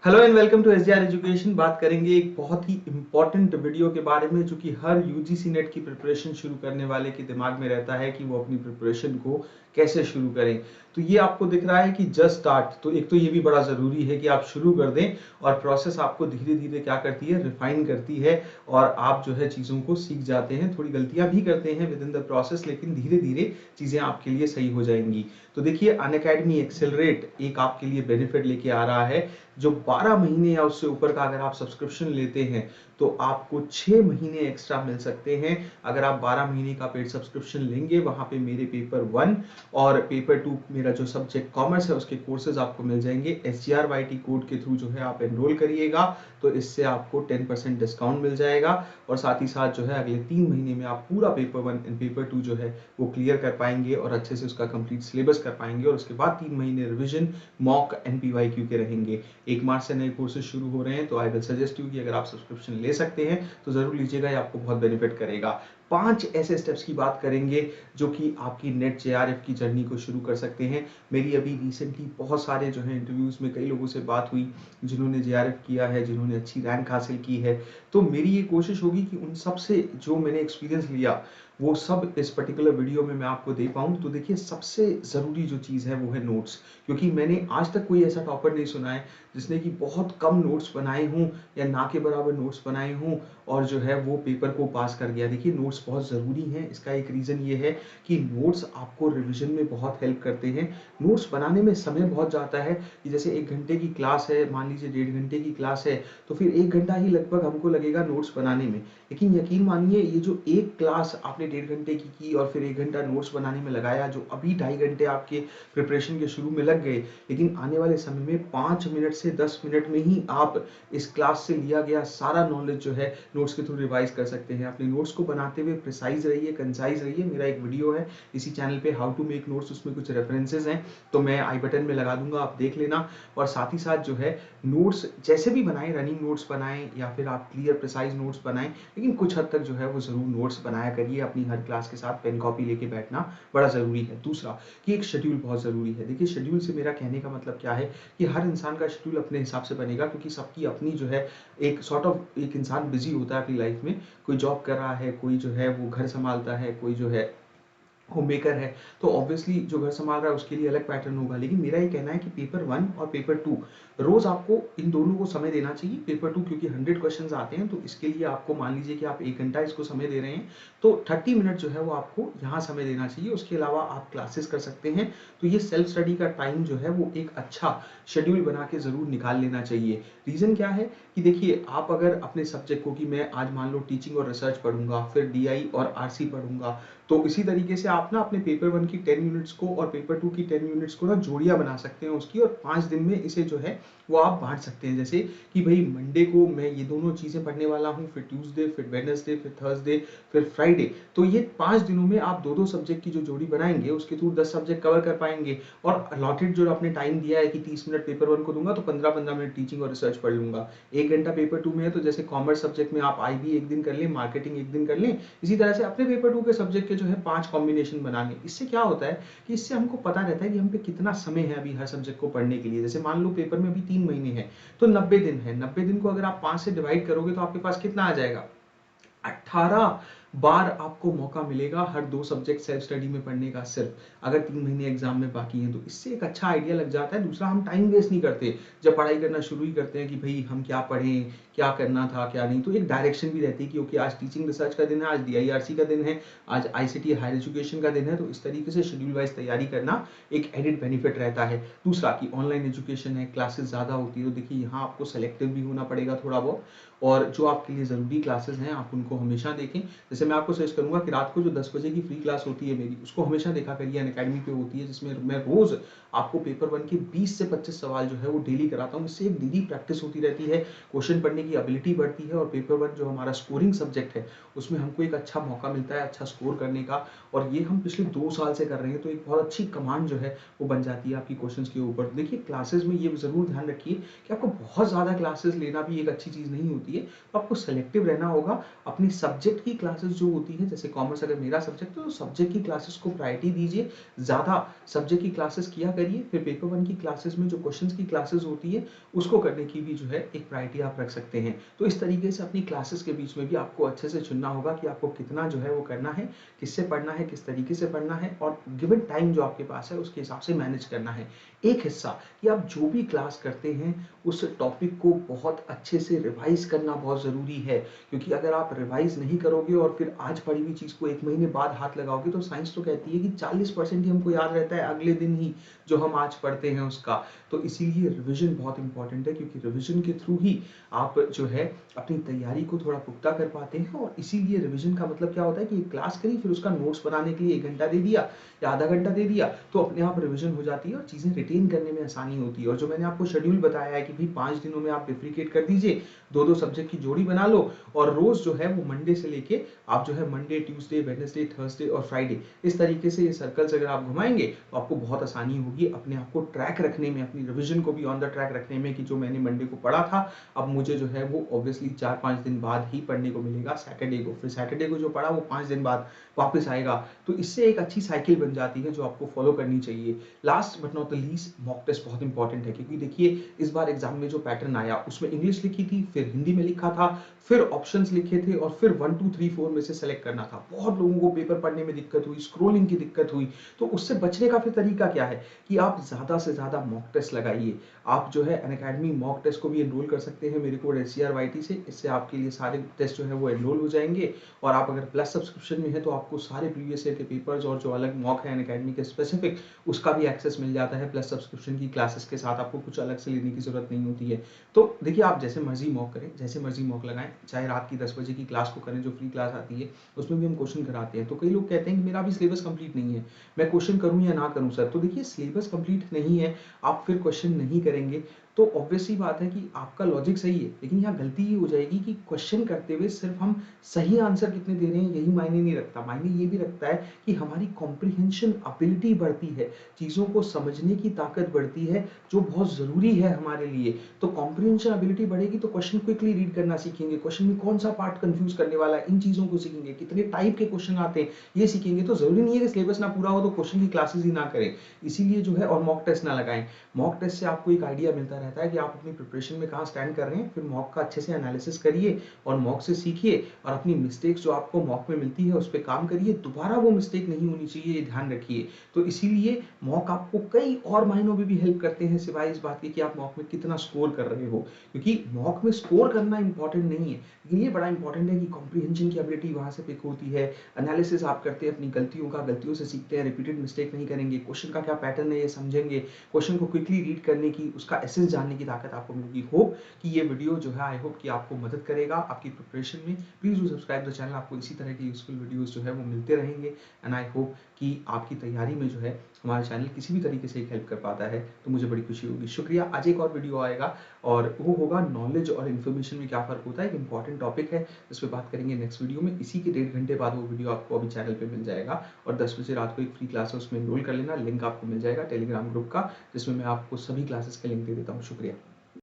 Hello and welcome to SGR education. बात करेंगे एक बहुत ही इंपॉर्टेंट वीडियो के बारे में जो कि हर यूजीसी नेट की प्रिपरेशन शुरू करने वाले के दिमाग में रहता है कि वो अपनी प्रिपरेशन को कैसे शुरू करें। तो ये आपको दिख रहा है कि जस्ट स्टार्ट, तो एक तो ये भी बड़ा जरूरी है कि आप शुरू कर दें और प्रोसेस आपको धीरे धीरे क्या करती है, रिफाइन करती है और आप जो है चीजों को सीख जाते हैं। थोड़ी गलतियां भी करते हैं विद इन द प्रोसेस, लेकिन धीरे धीरे चीजें आपके लिए सही हो जाएंगी। तो देखिए, अनअकैडमी एक्सेलरेट एक आपके लिए बेनिफिट लेके आ रहा है। जो 12 महीने या उससे ऊपर का अगर आप सब्सक्रिप्शन लेते हैं तो आपको 6 महीने एक्स्ट्रा मिल सकते हैं। अगर आप 12 महीने का पेड सब्सक्रिप्शन लेंगे, वहां पे मेरे पेपर 1 और पेपर 2 मेरा जो सब्जेक्ट कॉमर्स है उसके कोर्सेज आपको मिल जाएंगे। SGRYT कोड के थ्रू जो है आप एनरोल करिएगा तो इससे आपको 10% डिस्काउंट मिल जाएगा और साथ ही साथ जो है अगले 3 महीने में आप पूरा पेपर 1 एंड पेपर 2 जो है वो क्लियर कर पाएंगे और अच्छे से उसका कंप्लीट सिलेबस कर पाएंगे और उसके बाद 3 महीने रिविजन, मॉक एंड PYQ के रहेंगे। 1 मार्च से नए कोर्सेज शुरू हो रहे हैं तो आई विल सजेस्ट यू कि अगर आप सब्सक्रिप्शन ले सकते हैं तो जरूर लीजिएगा, ये आपको बहुत बेनिफिट करेगा। 5 ऐसे स्टेप्स की बात करेंगे जो कि आपकी नेट JRF की जर्नी को शुरू कर सकते हैं। मेरी अभी रिसेंटली बहुत सारे जो है इंटरव्यूज में कई लोगों से बात हुई जिन्होंने JRF किया है, जिन्होंने अच्छी रैंक हासिल की है। तो मेरी ये कोशिश होगी कि उन सब से जो मैंने एक्सपीरियंस लिया वो सब इस पर्टिकुलर वीडियो में मैं आपको दे पाऊँ। तो देखिए, सबसे ज़रूरी जो चीज़ है वो है नोट्स, क्योंकि मैंने आज तक कोई ऐसा टॉपर नहीं सुना है जिसने कि बहुत कम नोट्स बनाए हों या ना के बराबर नोट्स बनाए हों और जो है वो पेपर को पास कर गया। देखिए, नोट्स बहुत ज़रूरी हैं। इसका एक रीज़न ये है कि नोट्स आपको रिविजन में बहुत हेल्प करते हैं। नोट्स बनाने में समय बहुत जाता है कि जैसे 1 घंटे की क्लास है, मान लीजिए 1.5 घंटे की क्लास है, तो फिर 1 घंटा ही लगभग हमको लगेगा नोट्स बनाने में। लेकिन यकीन मानिए, ये जो एक क्लास आपने 1.5 घंटे की और फिर 1 घंटा नोट्स बनाने में लगाया, जो अभी 2.5 घंटे आपके प्रिपरेशन के शुरू में लग गए, लेकिन आने वाले समय में 5 मिनट से 10 मिनट में ही आप इस क्लास से लिया गया सारा नॉलेज जो है नोट्स के थ्रू रिवाइज कर सकते हैं। अपने नोट्स को बनाते हुए प्रिसाइज रहिए, कंसाइज रहिए। मेरा एक वीडियो है इसी चैनल पे, हाउ टू मेक नोट्स, उसमें कुछ रेफरेंसेज हैं तो मैं आई बटन में लगा दूंगा, आप देख लेना। और साथ ही साथ जो है नोट्स जैसे भी बनाएं, रनिंग नोट्स बनाएं या फिर आप क्लियर प्रिसाइज नोट्स बनाएं, लेकिन कुछ हद तक जो है वो जरूर नोट्स बनाया करिए। अपनी हर क्लास के साथ पेन कॉपी लेके बैठना बड़ा जरूरी है। दूसरा कि एक शेड्यूल बहुत जरूरी है। देखिए, शेड्यूल से मेरा कहने का मतलब क्या है कि हर इंसान का शेड्यूल अपने हिसाब से बनेगा, क्योंकि सबकी अपनी जो है एक सॉर्ट ऑफ, एक इंसान बिजी होता है अपनी लाइफ में। कोई जॉब कर रहा है, कोई जो है वो घर संभालता है, कोई जो है होम मेकर है, तो ऑब्वियसली जो घर संभाल रहा है उसके लिए अलग पैटर्न होगा। लेकिन मेरा ये कहना है कि पेपर 1 और पेपर 2 रोज आपको इन दोनों को समय देना चाहिए। पेपर 2 क्योंकि 100 क्वेश्चंस आते हैं तो इसके लिए आपको, मान लीजिए कि आप 1 घंटा इसको समय दे रहे हैं तो 30 मिनट जो है वो आपको यहाँ समय देना चाहिए। उसके अलावा आप क्लासेस कर सकते हैं। तो ये सेल्फ स्टडी का टाइम जो है वो एक अच्छा शेड्यूल बना के जरूर निकाल लेना चाहिए। रीजन क्या है कि देखिए, आप अगर अपने सब्जेक्ट को, कि मैं आज मान लो टीचिंग और रिसर्च पढ़ूंगा, फिर DI और RC पढ़ूंगा, तो इसी तरीके से आप ना अपने पेपर 1 की 10 यूनिट्स को और पेपर 2 की 10 यूनिट्स को ना जोड़ियां बना सकते हैं उसकी, और 5 दिन में इसे जो है वो आप बांट सकते हैं। जैसे कि भाई मंडे को मैं ये दोनों चीजें पढ़ने वाला हूँ, फिर ट्यूसडे, फिर वेडनेसडे, फिर थर्सडे, फिर फ्राइडे। तो ये 5 दिनों में आप 2-2 सब्जेक्ट की जो जोड़ी बनाएंगे उसके थ्रू 10 सब्जेक्ट कवर कर पाएंगे। और अलॉटेड जो आपने टाइम दिया है कि 30 मिनट पेपर 1 को दूंगा तो 15-15 मिनट टीचिंग और रिसर्च पढ़ लूंगा। 1 घंटा पेपर 2 में है तो जैसे कॉमर्स सब्जेक्ट में आप IB एक दिन कर लें, मार्केटिंग एक दिन कर लें, इसी तरह से अपने पेपर 2 के सब्जेक्ट के जो है 5 कॉम्बिनेशन बना लें। इससे क्या होता है कि इससे हमको पता रहता है कि हम पे कितना समय है अभी हर सब्जेक्ट को पढ़ने के लिए। जैसे मान लो पेपर में अभी 3 महीने हैं तो 90 दिन है। 90 दिन को अगर आप 5 से डिवाइड करोगे तो आपके पास कितना आ जाएगा, 18 बार आपको मौका मिलेगा हर 2 सब्जेक्ट सेल्फ स्टडी में पढ़ने का, सिर्फ अगर 3 महीने एग्जाम में बाकी हैं तो इससे एक अच्छा आइडिया लग जाता है। दूसरा, हम टाइम वेस्ट नहीं करते। जब पढ़ाई करना शुरू ही करते हैं कि भाई हम क्या पढ़ें, क्या करना था क्या नहीं, तो एक डायरेक्शन भी रहती है कि ओके, आज टीचिंग रिसर्च का दिन है, आज DIRC का दिन है, आज ICT हायर एजुकेशन का दिन है। तो इस तरीके से शेड्यूल वाइज तैयारी करना एक एडिड बेनिफिट रहता है। दूसरा कि ऑनलाइन एजुकेशन है, क्लासेस ज़्यादा होती है तो देखिए यहाँ आपको सेलेक्टिव भी होना पड़ेगा थोड़ा बहुत, और जो आपके लिए ज़रूरी क्लासेस हैं आप उनको हमेशा देखें। जैसे मैं आपको सजेस्ट करूंगा कि रात को जो 10 बजे की फ्री क्लास होती है मेरी, उसको हमेशा देखा करिए। अनअकैडमी पे होती है जिसमें मैं रोज आपको पेपर 1 के 20 से 25 सवाल जो है वो डेली कराता हूँ। इससे एक डेली प्रैक्टिस होती रहती है, क्वेश्चन पढ़ने की एबिलिटी बढ़ती है और पेपर 1 जो हमारा स्कोरिंग सब्जेक्ट है उसमें हमको एक अच्छा मौका मिलता है अच्छा स्कोर करने का। और ये हम पिछले 2 साल से कर रहे हैं तो एक बहुत अच्छी कमांड जो है वो बन जाती है आपकी क्वेश्चंस के ऊपर। देखिए, क्लासेस में ये जरूर ध्यान रखिए कि आपको बहुत ज्यादा क्लासेस लेना भी एक अच्छी चीज नहीं होती है। तो आपको सेलेक्टिव रहना होगा। अपनी सब्जेक्ट की क्लासेस जो होती है, जैसे कॉमर्स अगर मेरा सब्जेक्ट है तो सब्जेक्ट की क्लासेस को प्रायोरिटी दीजिए, ज्यादा सब्जेक्ट की क्लासेस किया करिए। करिए, फिर पेपर 1 की क्लासेस में जो क्वेश्चंस की क्लासेस होती है उसको करने की भी जो है एक प्रायोरिटी आप रख सकते हैं। तो इस तरीके से अपनी क्लासेस के बीच में भी आपको अच्छे से चुनना होगा कि आपको कितना जो है वो करना है, किससे पढ़ना है, किस तरीके से पढ़ना है और गिवन टाइम जो आपके पास है उसके हिसाब से मैनेज करना है। एक हिस्सा कि आप जो भी क्लास करते हैं उस टॉपिक को बहुत अच्छे से रिवाइज करना बहुत ज़रूरी है, क्योंकि अगर आप रिवाइज नहीं करोगे और फिर आज पढ़ी हुई चीज़ को 1 महीने बाद हाथ लगाओगे तो साइंस तो कहती है कि 40% ही हमको याद रहता है अगले दिन ही जो हम आज पढ़ते हैं उसका। तो इसीलिए रिवीजन बहुत इंपॉर्टेंट है, क्योंकि रिवीजन के थ्रू ही आप जो है अपनी तैयारी को थोड़ा पुख्ता कर पाते हैं। और इसीलिए रिवीजन का मतलब क्या होता है कि एक क्लास करी फिर उसका नोट्स बनाने के लिए 1 घंटा दे दिया या आधा घंटा दे दिया तो अपने आप रिवीजन हो जाती है और चीज़ें रिटेन करने में आसानी होती है। और जो मैंने आपको शेड्यूल बताया है कि भाई 5 दिनों में आप डिफ्रिकेट कर दीजिए, 2-2 सब्जेक्ट की जोड़ी बना लो और रोज जो है वो मंडे से लेके आप जो है मंडे, ट्यूसडे, वेडनेसडे, थर्सडे और फ्राइडे इस तरीके से ये सर्कल्स अगर आप घुमाएंगे तो आपको बहुत आसानी होगी अपने आप को ट्रैक रखने में, अपनी रिवीजन को भी ऑन द ट्रैक रखने में कि जो मैंने मंडे को पढ़ा था अब मुझे जो है वो ऑब्वियसली 4-5 दिन बाद ही पढ़ने को मिलेगा सैटरडे को, फिर सैटरडे को जो पढ़ा वो 5 दिन बाद वापस आएगा। तो इससे एक अच्छी साइकिल बन जाती है जो आपको फॉलो करनी चाहिए। Last but not the least mock test बहुत इंपॉर्टेंट है, क्योंकि देखिए इस बार एग्जाम में जो पैटर्न आया उसमें इंग्लिश लिखी थी, फिर हिंदी में लिखा था, फिर ऑप्शंस लिखे थे और फिर 1 2 3 4 में से सेलेक्ट करना था। बहुत लोगों को पेपर पढ़ने में दिक्कत हुई, स्क्रोलिंग की दिक्कत हुई। तो उससे बचने का फिर तरीका क्या है कि आप ज़्यादा से ज़्यादा मॉक टेस्ट लगाइए। आप जो है अनअकैडमी मॉक टेस्ट को भी एनरोल कर सकते हैं मेरे कोड SCRYT से। इससे आपके लिए सारे टेस्ट जो है वो एनरोल हो जाएंगे। और आप अगर प्लस सब्सक्रिप्शन में है तो आपको सारे प्रीवियस ईयर के पेपर्स और जो अलग मॉक है अनअकैडमी के स्पेसिफिक उसका भी एक्सेस मिल जाता है। प्लस सब्सक्रिप्शन की क्लासेस के साथ आपको कुछ अलग से लेने की जरूरत नहीं होती है। तो देखिए आप जैसे मर्जी मॉक करें, जैसे मर्जी मॉक लगाएं, चाहे रात की 10 बजे की क्लास को करें जो फ्री क्लास आती है उसमें भी हम क्वेश्चन कराते हैं। तो कई लोग कहते हैं कि मेरा अभी सिलेबस कंप्लीट नहीं है, मैं क्वेश्चन करूं या ना करूं सर। तो देखिए सिलेबस कंप्लीट नहीं है, आप फिर क्वेश्चन नहीं करेंगे तो ऑब्वियस सी बात है कि आपका लॉजिक सही है, लेकिन यहाँ गलती ये हो जाएगी कि क्वेश्चन करते हुए सिर्फ हम सही आंसर कितने दे रहे हैं यही मायने नहीं रखता। मायने ये भी रखता है कि हमारी कॉम्प्रिहेंशन एबिलिटी बढ़ती है, चीज़ों को समझने की ताकत बढ़ती है जो बहुत ज़रूरी है हमारे लिए। तो कॉम्प्रिहेंशन एबिलिटी बढ़ेगी तो क्वेश्चन क्विकली रीड करना सीखेंगे, क्वेश्चन में कौन सा पार्ट कंफ्यूज करने वाला है इन चीज़ों को सीखेंगे, कितने टाइप के क्वेश्चन आते हैं ये सीखेंगे। तो जरूरी नहीं है कि सिलेबस ना पूरा हो तो क्वेश्चन की क्लासेस ही ना करें, इसीलिए जो है और मॉक टेस्ट ना लगाएं। मॉक टेस्ट से आपको एक आइडिया मिलता रहता है कि आप अपनी प्रिपरेशन में कहाँ स्टैंड कर रहे हैं। फिर मॉक का अच्छे से एनालिसिस करिए और मॉक से सीखिए और अपनी मिस्टेक्स जो आपको मॉक में मिलती है उस पर काम करिए, दोबारा वो मिस्टेक नहीं होनी चाहिए ये ध्यान रखिए। तो इसीलिए मॉक आपको कई और मायनों में भी हेल्प करते हैं सिवाय इस बात के कि आप मॉक में कितना स्कोर कर रहे हो, क्योंकि मॉक में स्कोर करना इंपॉर्टेंट नहीं है, लेकिन ये बड़ा इंपॉर्टेंट है कि कॉम्प्रिहेंशन की एबिलिटी वहां से पिक होती है, एनालिसिस आप करते हैं अपनी गलतियों का, गलतियों से सीखते हैं, रिपीटेड मिस्टेक नहीं करेंगे, क्वेश्चन का क्या पैटर्न है ये समझेंगे, क्वेश्चन को क्विकली रीड करने की, उसका एसेंस जानने की ताकत आपको मिलेगी। होप कि ये वीडियो जो है आई होप कि आपको मदद करेगा आपकी प्रिपरेशन में। Please do subscribe the channel, आपको इसी तरह के यूजफुल वीडियोस जो है वो मिलते रहेंगे। एंड आई होप कि आपकी तैयारी में जो है हमारा चैनल किसी भी तरीके से हेल्प कर पाता है तो मुझे बड़ी खुशी होगी। शुक्रिया। आज एक और वीडियो आएगा और वो होगा नॉलेज और इन्फॉर्मेशन में क्या फर्क होता है, एक इंपॉर्टेंट टॉपिक है जिस पर बात करेंगे नेक्स्ट वीडियो में। इसी के 1.5 घंटे बाद वो वीडियो आपको अभी चैनल पे मिल जाएगा और 10 बजे रात को एक फ्री क्लास है उसमें एनरोल कर लेना, लिंक आपको मिल जाएगा टेलीग्राम ग्रुप का जिसमें मैं आपको सभी क्लासेस के लिंक दे देता हूँ। शुक्रिया।